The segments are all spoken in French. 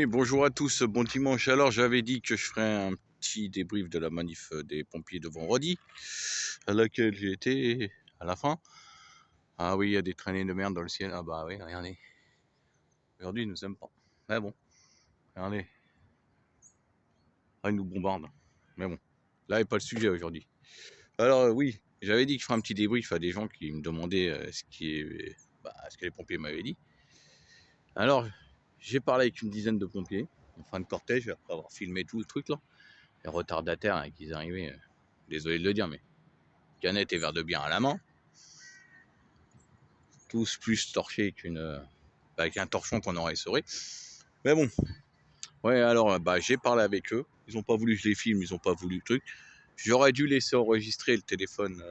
Oui, bonjour à tous, bon dimanche. Alors, j'avais dit que je ferais un petit débrief de la manif des pompiers de vendredi, à laquelle j'ai été à la fin. Ah oui, il y a des traînées de merde dans le ciel. Ah bah oui, regardez. Aujourd'hui, ils nous aiment pas. Mais bon, regardez. Ah, ils nous bombardent. Mais bon, là n'est pas le sujet aujourd'hui. Alors, oui, j'avais dit que je ferais un petit débrief à des gens qui me demandaient ce que les pompiers m'avaient dit. Alors, j'ai parlé avec une dizaine de pompiers en fin de cortège, après avoir filmé tout le truc là. Les retardataires hein, qui arrivaient, désolé de le dire, mais canette et verre de bière à la main, tous plus torchés avec un torchon qu'on aurait essoré. Mais bon, ouais, alors j'ai parlé avec eux, ils ont pas voulu que je les filme, ils ont pas voulu le truc. J'aurais dû laisser enregistrer le téléphone,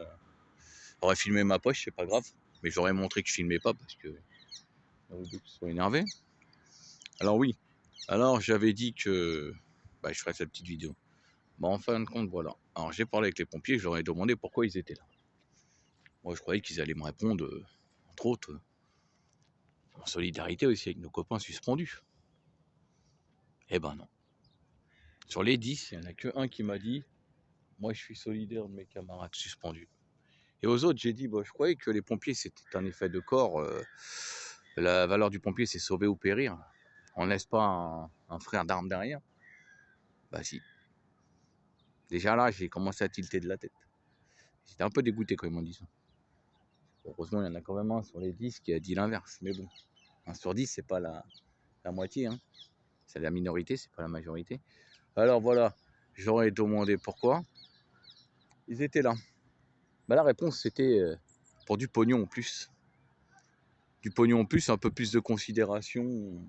j'aurais filmé ma poche, c'est pas grave, mais j'aurais montré que je filmais pas parce que ils sont énervés. Alors oui, alors j'avais dit que je ferais cette petite vidéo. En fin de compte, voilà. Alors j'ai parlé avec les pompiers, je leur ai demandé pourquoi ils étaient là. Moi, je croyais qu'ils allaient me répondre, entre autres, en solidarité aussi avec nos copains suspendus. Eh ben non. Sur les 10, il n'y en a que un qui m'a dit moi, je suis solidaire de mes camarades suspendus. Et aux autres, j'ai dit je croyais que les pompiers, c'était un effet de corps. La valeur du pompier, c'est sauver ou périr. On laisse pas un frère d'armes derrière. Bah si. Déjà là, j'ai commencé à tilter de la tête. J'étais un peu dégoûté quand ils m'ont dit ça. Heureusement, il y en a quand même un sur les 10 qui a dit l'inverse. Mais bon, 1 sur 10, c'est pas la moitié. Hein. C'est la minorité, c'est pas la majorité. Alors voilà, j'aurais demandé pourquoi. Ils étaient là. La réponse c'était pour du pognon en plus. Du pognon en plus, un peu plus de considération.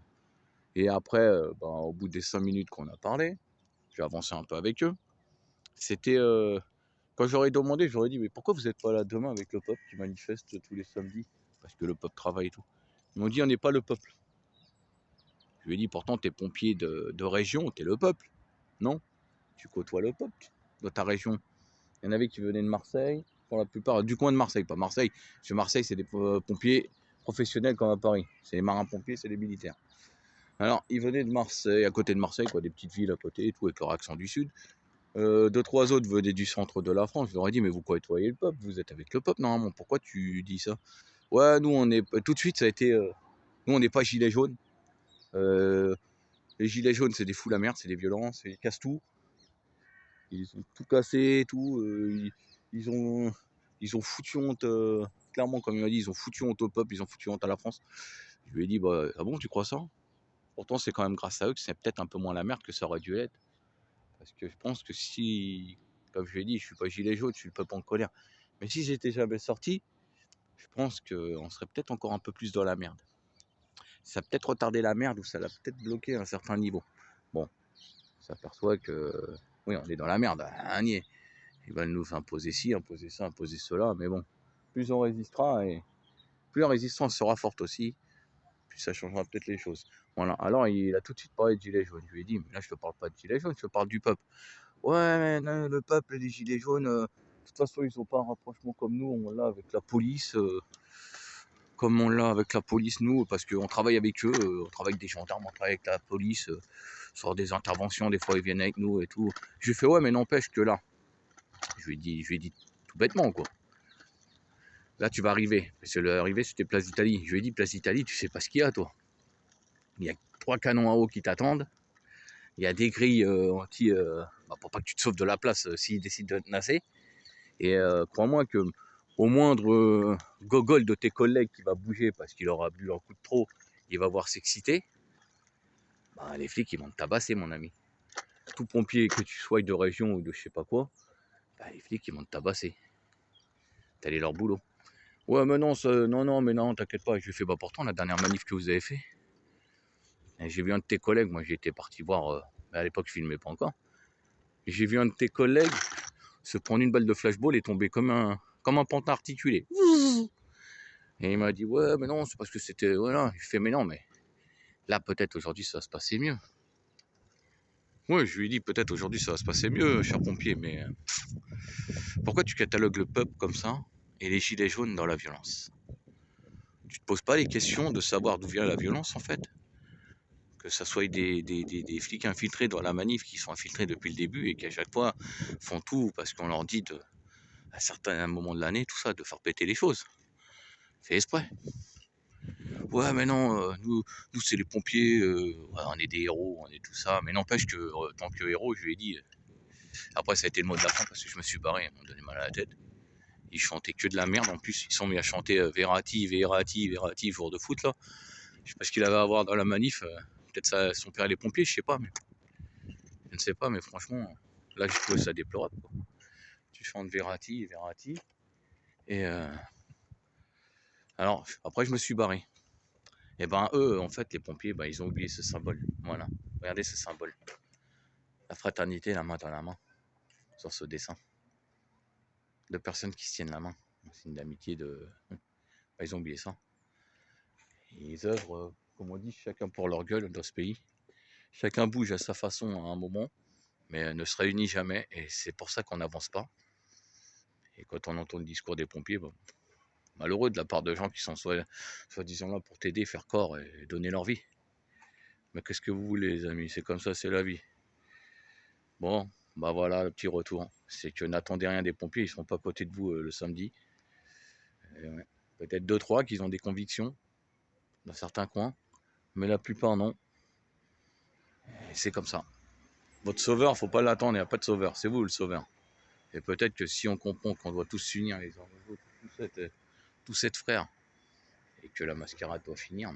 Et après, au bout des 5 minutes qu'on a parlé, j'ai avancé un peu avec eux. C'était quand j'aurais demandé, j'aurais dit mais pourquoi vous n'êtes pas là demain avec le peuple qui manifeste tous les samedis? Parce que le peuple travaille et tout. Ils m'ont dit on n'est pas le peuple. Je lui ai dit pourtant t'es pompier de région, t'es le peuple. Non, tu côtoies le peuple de ta région. Il y en avait qui venaient de Marseille, pour la plupart, du coin de Marseille, pas Marseille. Parce que Marseille, c'est des pompiers professionnels comme à Paris. C'est les marins-pompiers, c'est les militaires. Alors, ils venaient de Marseille, à côté de Marseille, quoi, des petites villes à côté et tout, avec leur accent du sud. 2-3 autres venaient du centre de la France. Je leur ai dit, mais vous côtoyez le peuple, vous êtes avec le peuple normalement. Pourquoi tu dis ça? Ouais, nous, on est. Tout de suite, ça a été. Nous, on n'est pas gilets jaunes. Les gilets jaunes, c'est des fous la merde, c'est des violents, ils cassent tout. Ils ont tout cassé, tout. Ils ont foutu honte, clairement, comme il m'a dit, ils ont foutu honte au peuple, ils ont foutu honte à la France. Je lui ai dit, ah bon, tu crois ça? Pourtant, c'est quand même grâce à eux que c'est peut-être un peu moins la merde que ça aurait dû être. Parce que je pense que si, comme je l'ai dit, je suis pas gilet jaune, je suis le peuple en colère. Mais si j'étais jamais sorti, je pense qu'on serait peut-être encore un peu plus dans la merde. Ça a peut-être retardé la merde ou ça l'a peut-être bloqué à un certain niveau. Bon, on s'aperçoit que, oui, on est dans la merde, un niais. Ils veulent nous imposer ci, imposer ça, imposer cela, mais bon, plus on résistera et plus la résistance sera forte aussi, plus ça changera peut-être les choses. Voilà, alors il a tout de suite parlé de gilets jaunes. Je lui ai dit, mais là je te parle pas de gilets jaunes, je te parle du peuple. Ouais, mais non, le peuple et les gilets jaunes, de toute façon ils n'ont pas un rapprochement comme nous, on l'a avec la police, comme on l'a avec la police nous, parce qu'on travaille avec eux, on travaille avec des gendarmes, on travaille avec la police, sur des interventions, des fois ils viennent avec nous et tout. Je lui ai fait, ouais, mais n'empêche que là, je lui ai dit tout bêtement, quoi. Là, tu vas arriver. Parce que l'arrivée, c'était Place d'Italie. Je lui ai dit, Place d'Italie, tu sais pas ce qu'il y a, toi. Il y a 3 canons à eau qui t'attendent. Il y a des grilles anti... pour pas que tu te sauves de la place s'ils décident de te nasser. Et crois-moi que au moindre gogol de tes collègues qui va bouger parce qu'il aura bu un coup de trop, il va voir s'exciter, les flics, ils vont te tabasser, mon ami. Tout pompier, que tu sois de région ou de je sais pas quoi, les flics, ils vont te tabasser. T'as leur boulot. Ouais, mais non, mais non, t'inquiète pas. Je lui ai fait, pourtant, la dernière manif que vous avez fait, j'ai vu un de tes collègues, moi j'étais parti voir, à l'époque je filmais pas encore, j'ai vu un de tes collègues se prendre une balle de flashball et tomber comme un pantin articulé. Et il m'a dit, ouais, mais non, c'est parce que c'était, voilà. Je fais, mais non, mais là peut-être aujourd'hui ça va se passer mieux. Ouais, je lui ai dit, peut-être aujourd'hui ça va se passer mieux, cher pompier, mais pourquoi tu catalogues le peuple comme ça et les gilets jaunes dans la violence? Tu te poses pas les questions de savoir d'où vient la violence en fait? que ça soit des flics infiltrés dans la manif qui sont infiltrés depuis le début et qui à chaque fois font tout parce qu'on leur dit à certains moments de l'année, tout ça, de faire péter les choses. C'est exprès. Ouais, mais non, nous c'est les pompiers, ouais, on est des héros, on est tout ça. Mais n'empêche que, tant que héros, je lui ai dit. Après, ça a été le mot de la fin parce que je me suis barré, ils m'ont donné mal à la tête. Ils chantaient que de la merde en plus. Ils sont mis à chanter Verratti, Verratti, Verratti, jour de foot là. Je sais pas ce qu'il avait à voir dans la manif. Peut-être ça, son père et les pompiers, je sais pas. Mais, je ne sais pas, mais franchement, là, je trouvais ça déplorable, quoi. Tu chantes Verratti, Verratti. Et alors, après, je me suis barré. Et ben, eux, en fait, les pompiers, ben, ils ont oublié ce symbole. Voilà. Regardez ce symbole. La fraternité, la main dans la main, sur ce dessin. Deux personnes qui se tiennent la main. C'est une amitié de. Ben, ils ont oublié ça. Et ils œuvrent, comme on dit, chacun pour leur gueule dans ce pays. Chacun bouge à sa façon à un moment, mais ne se réunit jamais. Et c'est pour ça qu'on n'avance pas. Et quand on entend le discours des pompiers, bon, malheureux de la part de gens qui sont soi-disant là pour t'aider, faire corps et donner leur vie. Mais qu'est-ce que vous voulez, les amis? C'est comme ça, c'est la vie. Bon, bah voilà, le petit retour. C'est que n'attendez rien des pompiers, ils ne seront pas à côté de vous le samedi. Ouais. Peut-être 2-3 qui ont des convictions dans certains coins, mais la plupart non. Et c'est comme ça. Votre sauveur, faut pas l'attendre, il n'y a pas de sauveur, c'est vous le sauveur. Et peut-être que si on comprend qu'on doit tous s'unir les uns les autres, tous être frères, et que la mascarade doit finir,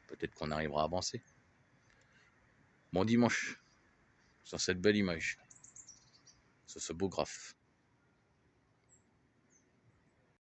peut-être qu'on arrivera à avancer. Bon dimanche, sur cette belle image, sur ce beau graphe.